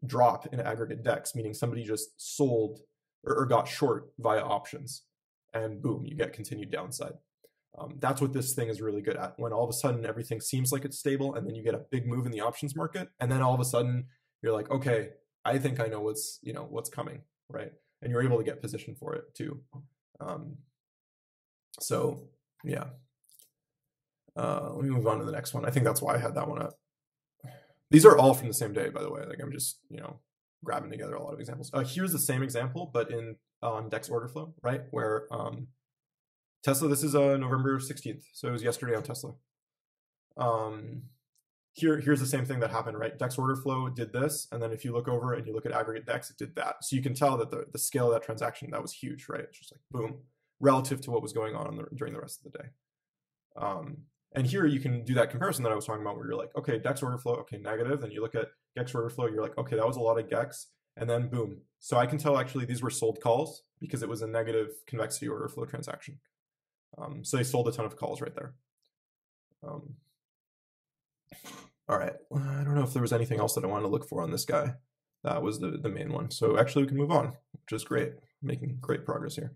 drop in aggregate DEX, meaning somebody just sold or got short via options, and boom, you get continued downside. That's what this thing is really good at. When all of a sudden everything seems like it's stable, and then you get a big move in the options market, and then all of a sudden you're like, okay, I think I know what's coming, right? And you're able to get position for it too. So yeah. Let me move on to the next one. I think that's why I had that one up. These are all from the same day, by the way. Like I'm just, you know, grabbing together a lot of examples. Here's the same example, but on DEX order flow, right? Where Tesla, this is November 16th. So it was yesterday on Tesla. Here's the same thing that happened, right? DEX order flow did this, and then if you look over and you look at aggregate DEX, it did that. So you can tell that the scale of that transaction, that was huge, right? It's just like boom, relative to what was going on during the rest of the day. And here you can do that comparison that I was talking about, where you're like, okay, DEX order flow, okay, negative. Then you look at GEX order flow, you're like, okay, that was a lot of GEX, and then boom. So I can tell actually these were sold calls because it was a negative convexity order flow transaction. So they sold a ton of calls right there. All right, I don't know if there was anything else that I wanted to look for on this guy. That was the main one. So actually we can move on, which is great. Making great progress here.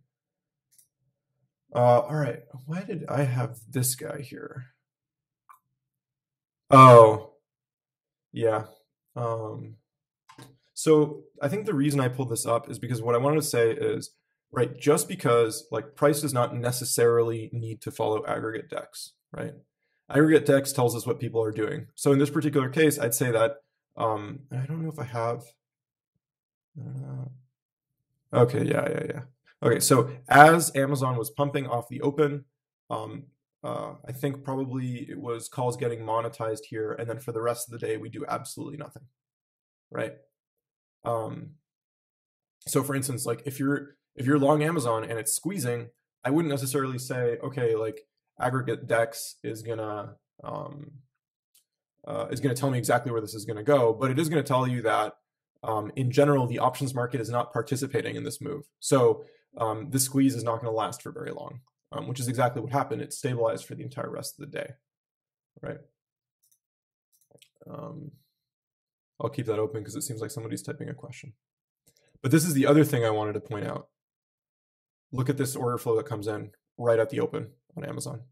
All right, why did I have this guy here? Oh, yeah. So I think the reason I pulled this up is because what I wanted to say is, right, just because like price does not necessarily need to follow aggregate DEX, right? Aggregate DEX tells us what people are doing. So in this particular case, I'd say that, I don't know if I have, okay, yeah. Okay, so as Amazon was pumping off the open, I think probably it was calls getting monetized here, and then for the rest of the day, we do absolutely nothing, right? So for instance, like if you're long Amazon and it's squeezing, I wouldn't necessarily say, okay, like aggregate DEX is gonna tell me exactly where this is gonna go, but it is gonna tell you that in general, the options market is not participating in this move. So this squeeze is not going to last for very long, which is exactly what happened. It stabilized for the entire rest of the day, right? I'll keep that open because it seems like somebody's typing a question. But this is the other thing I wanted to point out. Look at this order flow that comes in right at the open on Amazon.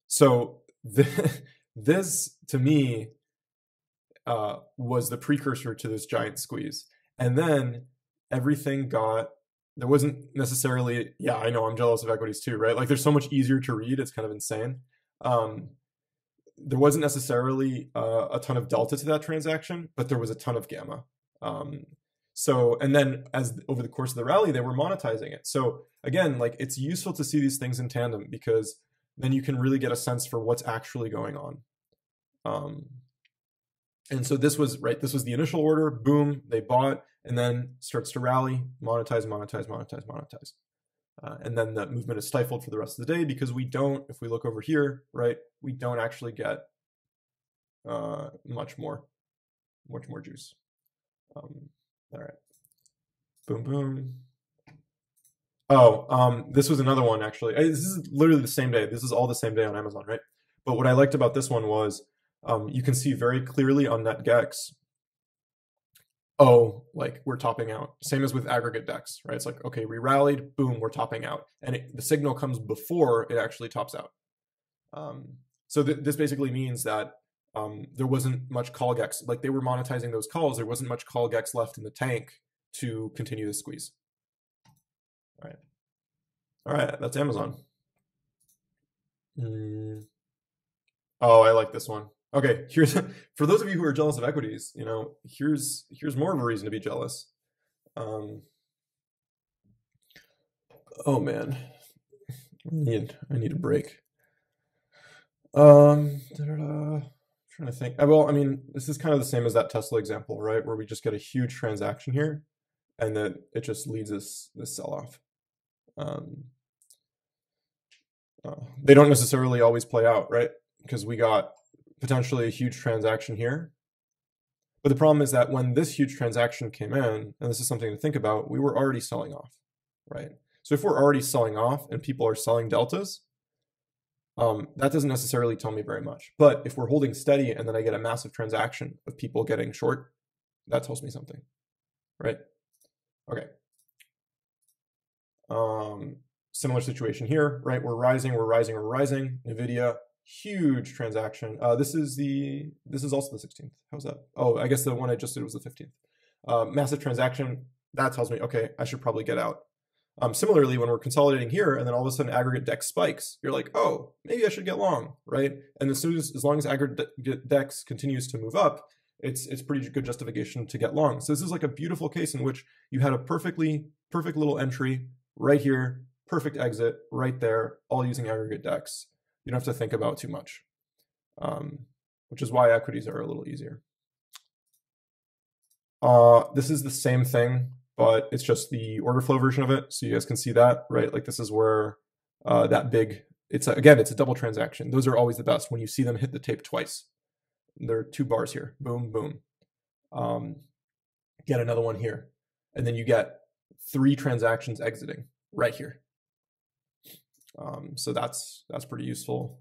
So this to me was the precursor to this giant squeeze. And then everything got there wasn't necessarily, yeah, I know I'm jealous of equities too, right? Like they're so much easier to read. It's kind of insane. There wasn't necessarily a ton of delta to that transaction, but there was a ton of gamma. So, and then as over the course of the rally, they were monetizing it. So again, like it's useful to see these things in tandem because then you can really get a sense for what's actually going on. And so this was, right, this was the initial order, boom, they bought, and then starts to rally, monetize, monetize, monetize, monetize. And then the movement is stifled for the rest of the day because we don't, if we look over here, right, we don't actually get much more juice. All right, boom, boom. Oh, this was another one actually. This is literally the same day. This is all the same day on Amazon, right? But what I liked about this one was you can see very clearly on NetGex, oh, like we're topping out. Same as with aggregate DEX, right? It's like, okay, we rallied, boom, we're topping out. And the signal comes before it actually tops out. So this basically means that there wasn't much call GEX. Like they were monetizing those calls. There wasn't much call GEX left in the tank to continue the squeeze. All right, that's Amazon. Oh, I like this one. Okay, here's for those of you who are jealous of equities, you know, here's more of a reason to be jealous. Oh man, I need a break. Trying to think. Well, I mean, this is kind of the same as that Tesla example, right? Where we just get a huge transaction here, and then it just leads us this sell-off. They don't necessarily always play out, right? Because we got potentially a huge transaction here. But the problem is that when this huge transaction came in, and this is something to think about, we were already selling off, right? So if we're already selling off and people are selling deltas, that doesn't necessarily tell me very much. But if we're holding steady and then I get a massive transaction of people getting short, that tells me something, right? Okay. Similar situation here, right? We're rising, we're rising, we're rising. NVIDIA, huge transaction. This is also the 16th. How's that? Oh, I guess the one I just did was the 15th. Massive transaction. That tells me, okay, I should probably get out. Similarly, when we're consolidating here and then all of a sudden aggregate DEX spikes, you're like, oh, maybe I should get long, right? And as long as aggregate DEX continues to move up, it's pretty good justification to get long. So this is like a beautiful case in which you had a perfect little entry right here, perfect exit right there, all using aggregate DEX. You don't have to think about too much, which is why equities are a little easier. This is the same thing, but it's just the order flow version of it. So you guys can see that, right? Like this is where that big, it's a double transaction. Those are always the best when you see them hit the tape twice. There are 2 bars here, boom, boom. Get another one here. And then you get 3 transactions exiting right here. So that's pretty useful.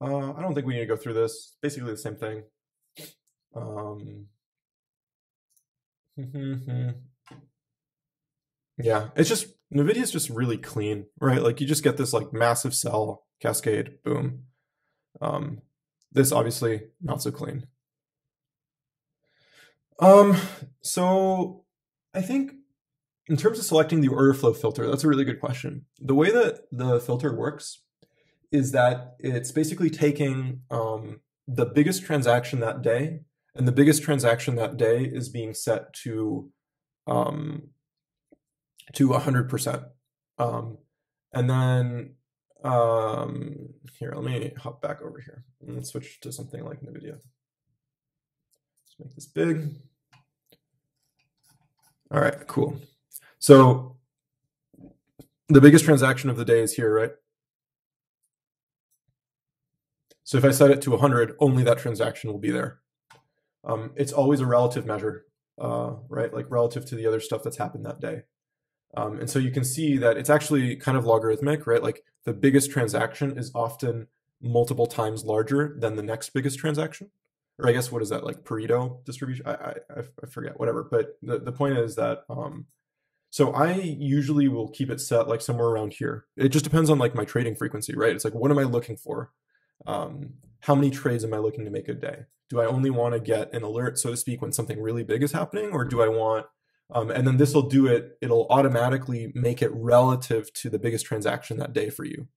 I don't think we need to go through this. Basically the same thing. Yeah, it's just NVIDIA is just really clean, right? Like you just get this like massive sell cascade, boom. This obviously not so clean. So I think in terms of selecting the order flow filter, that's a really good question. The way that the filter works is that it's basically taking the biggest transaction that day, and the biggest transaction that day is being set to 100%. And then here, let me hop back over here and switch to something like NVIDIA. Let's make this big. All right, cool. So the biggest transaction of the day is here, right? So if I set it to 100, only that transaction will be there. It's always a relative measure, right? Like relative to the other stuff that's happened that day. And so you can see that it's actually kind of logarithmic, right? Like the biggest transaction is often multiple times larger than the next biggest transaction. Or I guess, what is that, like Pareto distribution? I forget, whatever. But the point is that, so I usually will keep it set like somewhere around here. It just depends on like my trading frequency, right? It's like, what am I looking for? How many trades am I looking to make a day? Do I only want to get an alert, so to speak, when something really big is happening? Or do I want And then this will do it. It'll automatically make it relative to the biggest transaction that day for you,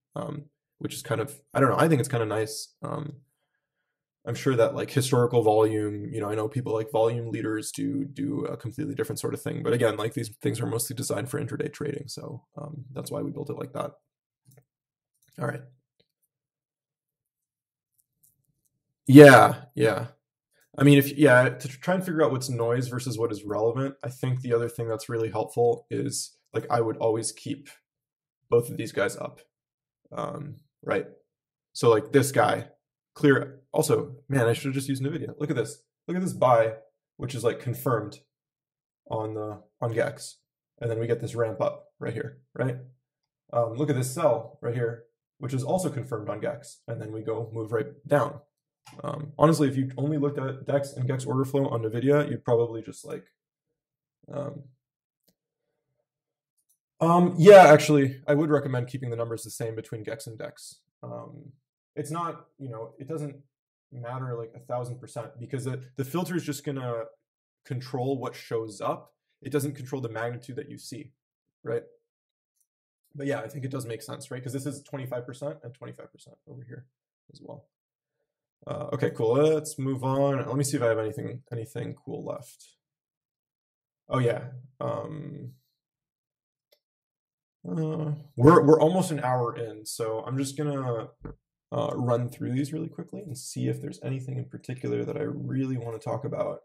which is kind of, I don't know, I think it's kind of nice. I'm sure that like historical volume, I know people like volume leaders do a completely different sort of thing. But again, like these things are mostly designed for intraday trading. So that's why we built it like that. All right. Yeah. I mean, to try and figure out what's noise versus what is relevant, I think the other thing that's really helpful is like I would always keep both of these guys up, right? So like this guy, clear. Also, man, I should have just used NVIDIA. Look at this. Look at this buy, which is like confirmed on GEX, and then we get this ramp up right here, right? Look at this sell right here, which is also confirmed on GEX, and then we go move right down. Honestly, if you only looked at DEX and GEX order flow on NVIDIA, you'd probably just like, yeah, actually, I would recommend keeping the numbers the same between GEX and DEX. It's not, it doesn't matter like 1,000% because the filter is just gonna control what shows up. It doesn't control the magnitude that you see, right? But yeah, I think it does make sense, right? Because this is 25% and 25% over here as well. Okay, cool. Let's move on. Let me see if I have anything cool left. Oh yeah. We're almost an hour in, so I'm just gonna run through these really quickly and see if there's anything in particular that I really want to talk about.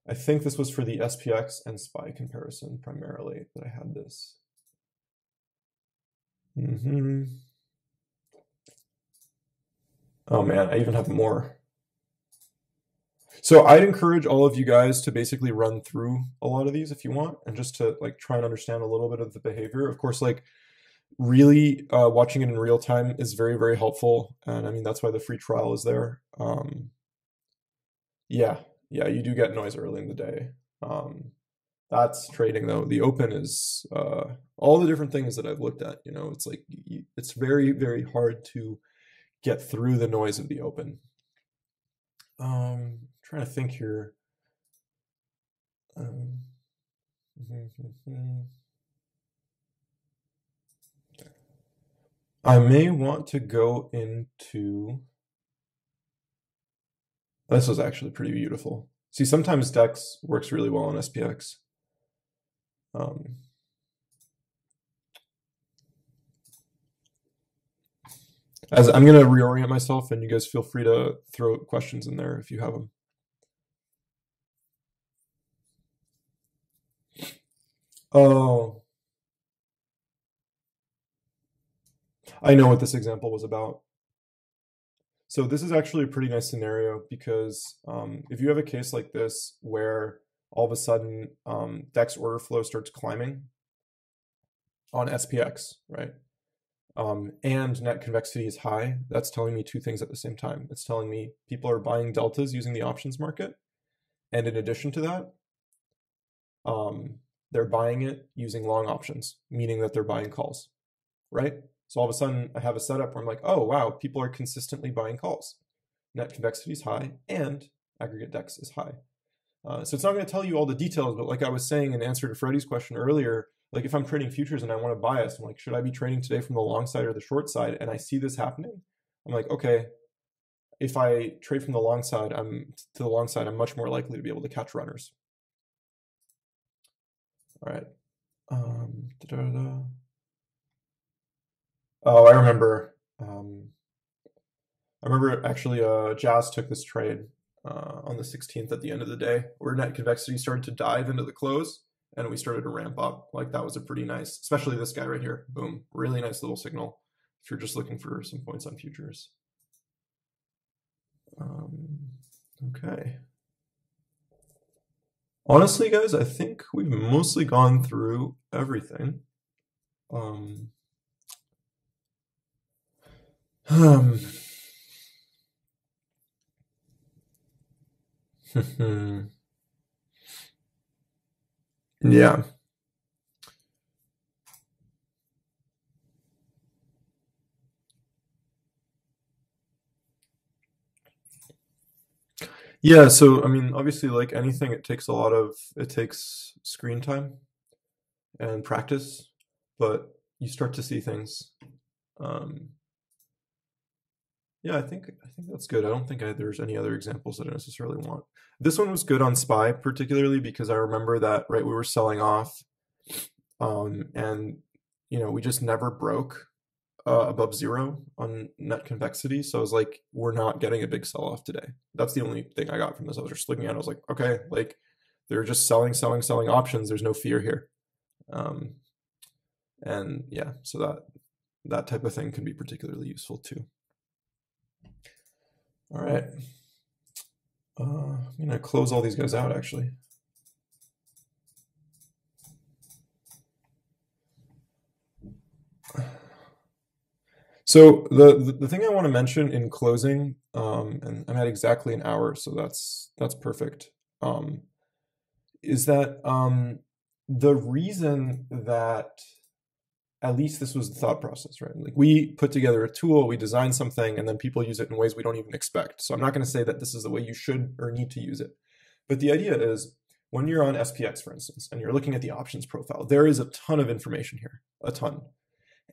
I think this was for the SPX and SPY comparison primarily that I had this. Oh man, I even have more. So I'd encourage all of you guys to basically run through a lot of these if you want, and just to like try and understand a little bit of the behavior. Of course, like really watching it in real time is very, very helpful. And I mean, that's why the free trial is there. Yeah, you do get noise early in the day. That's trading though. The open is all the different things that I've looked at, it's like, it's very, very hard to get through the noise of the open. Trying to think here. I may want to go into. This was actually pretty beautiful. See, sometimes DEX works really well on SPX. As I'm going to reorient myself, and you guys feel free to throw questions in there if you have them. Oh, I know what this example was about. So this is actually a pretty nice scenario because if you have a case like this where all of a sudden DEX order flow starts climbing on SPX, right? And net convexity is high, that's telling me two things at the same time. It's telling me people are buying deltas using the options market. And in addition to that, they're buying it using long options, meaning that they're buying calls, right? So all of a sudden I have a setup where I'm like, oh, wow, people are consistently buying calls. Net convexity is high and aggregate DEX is high. So it's not going to tell you all the details, but like I was saying in answer to Freddie's question earlier, like if I'm trading futures and I want to bias, I'm like, should I be trading today from the long side or the short side? And I see this happening. I'm like, okay, if I trade from the long side, I'm much more likely to be able to catch runners. All right. Oh, I remember. Actually Jazz took this trade on the 16th at the end of the day, where net convexity started to dive into the close and we started to ramp up. Like that was a pretty nice, especially this guy right here. Boom, really nice little signal if you're just looking for some points on futures. Okay. Honestly, guys, I think we've mostly gone through everything. Yeah. Yeah, so I mean, obviously, like anything, it takes screen time and practice, but you start to see things. Um, yeah, I think that's good. I don't think there's any other examples that I necessarily want. This one was good on SPY, particularly because I remember that, right, we were selling off, and we just never broke above zero on net convexity. So I was like, we're not getting a big sell-off today. That's the only thing I got from this. I was just looking at it, I was like, okay, like they're just selling, selling, selling options. There's no fear here. Um, and yeah, so that type of thing can be particularly useful too. All right. I'm gonna close all these guys out actually. So the thing I want to mention in closing, and I'm at exactly an hour, so that's perfect, is that the reason that at least this was the thought process, right? Like we put together a tool, we design something, and then people use it in ways we don't even expect. So I'm not going to say that this is the way you should or need to use it. But the idea is when you're on SPX, for instance, and you're looking at the options profile, there is a ton of information here, a ton.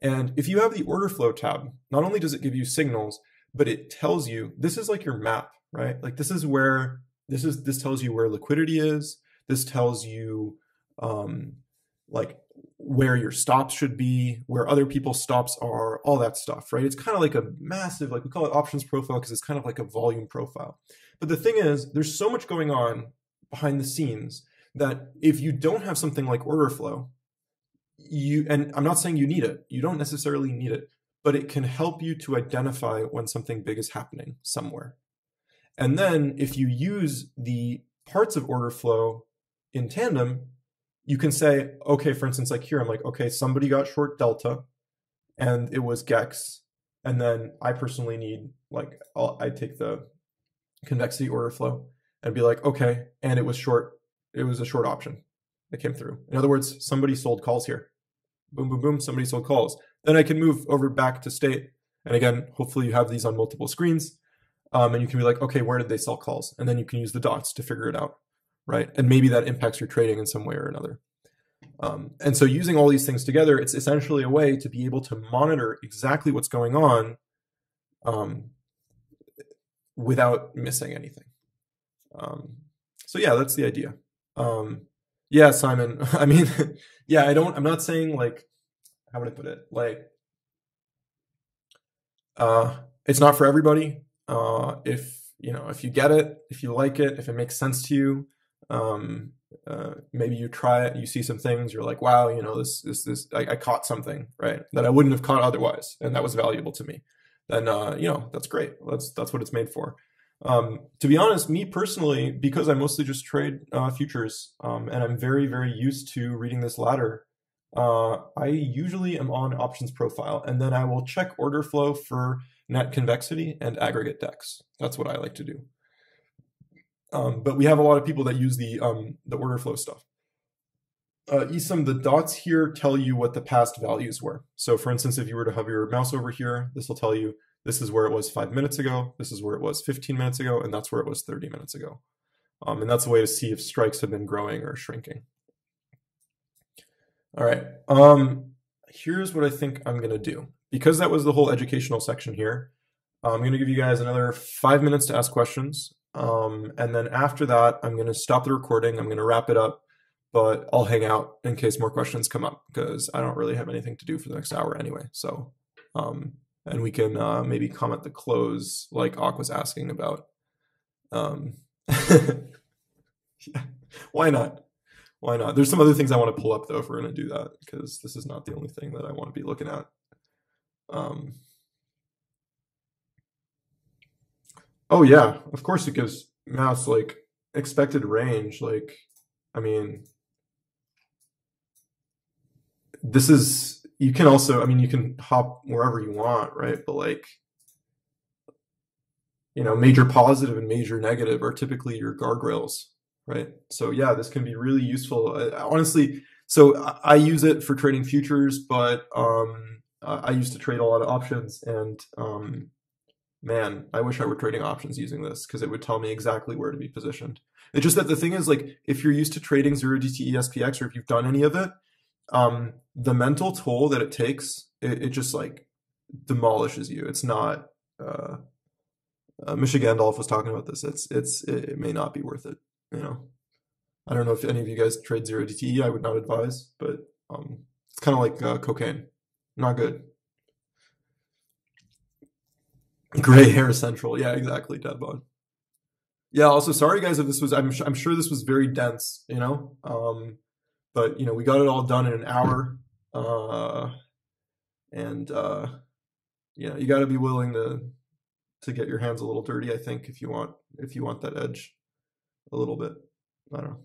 And if you have the order flow tab, not only does it give you signals, but it tells you, this is like your map, right? Like this tells you where liquidity is. This tells you like where your stops should be, where other people's stops are, all that stuff, right? It's kind of like a massive, like we call it options profile because it's kind of like a volume profile. But the thing is, there's so much going on behind the scenes that if you don't have something like order flow, and I'm not saying you need it, you don't necessarily need it, but it can help you to identify when something big is happening somewhere. And then if you use the parts of order flow in tandem, you can say, okay, for instance, like here, I'm like, okay, somebody got short delta and it was GEX. And then I personally need, like, I take the convexity order flow and be like, okay, and it was a short option that came through. In other words, somebody sold calls here. Boom, boom, boom, somebody sold calls. Then I can move over back to state. And again, hopefully you have these on multiple screens. And you can be like, okay, where did they sell calls? And then you can use the dots to figure it out, right? And maybe that impacts your trading in some way or another. And so using all these things together, it's essentially a way to be able to monitor exactly what's going on without missing anything. So yeah, that's the idea. Yeah, Simon, I mean, yeah, I'm not saying like, how would I put it? Like, it's not for everybody. If you get it, if you like it, if it makes sense to you, maybe you try it, you see some things, you're like, wow, I caught something, right, that I wouldn't have caught otherwise, and that was valuable to me. Then, that's great. That's what it's made for. To be honest, me personally, because I mostly just trade futures, and I'm very, very used to reading this ladder, I usually am on options profile, and then I will check order flow for net convexity and aggregate DEX. That's what I like to do. But we have a lot of people that use the order flow stuff. Isam, the dots here tell you what the past values were. So for instance, if you were to have your mouse over here, this will tell you this is where it was 5 minutes ago, this is where it was 15 minutes ago, and that's where it was 30 minutes ago. And that's a way to see if strikes have been growing or shrinking. All right, here's what I think I'm gonna do. Because that was the whole educational section here, I'm gonna give you guys another 5 minutes to ask questions. And then after that, I'm gonna stop the recording, I'm gonna wrap it up, but I'll hang out in case more questions come up because I don't really have anything to do for the next hour anyway. So, and we can maybe comment the close like Ak was asking about. Yeah, why not? Why not? There's some other things I want to pull up though if we're going to do that because this is not the only thing that I want to be looking at. Oh yeah, of course it gives mouse like expected range. Like, I mean, this is, you can also, I mean, you can hop wherever you want, right? But like, major positive and major negative are typically your guardrails, right? So yeah, this can be really useful. Honestly, so I use it for trading futures, but I used to trade a lot of options, and Man, I wish I were trading options using this because it would tell me exactly where to be positioned. It's just that the thing is, like, if you're used to trading 0DTE SPX, or if you've done any of it, the mental toll that it takes, it just like demolishes you. It's not. Michigan Gandalf was talking about this. It may not be worth it. You know, I don't know if any of you guys trade 0DTE. I would not advise, but it's kind of like cocaine. Not good. Gray hair central. Yeah, exactly, Deadbone. Yeah, also sorry guys if this was I'm sure this was very dense, you know. But you know, we got it all done in an hour. And you know, you got to be willing to get your hands a little dirty, I think, if you want that edge a little bit. I don't know.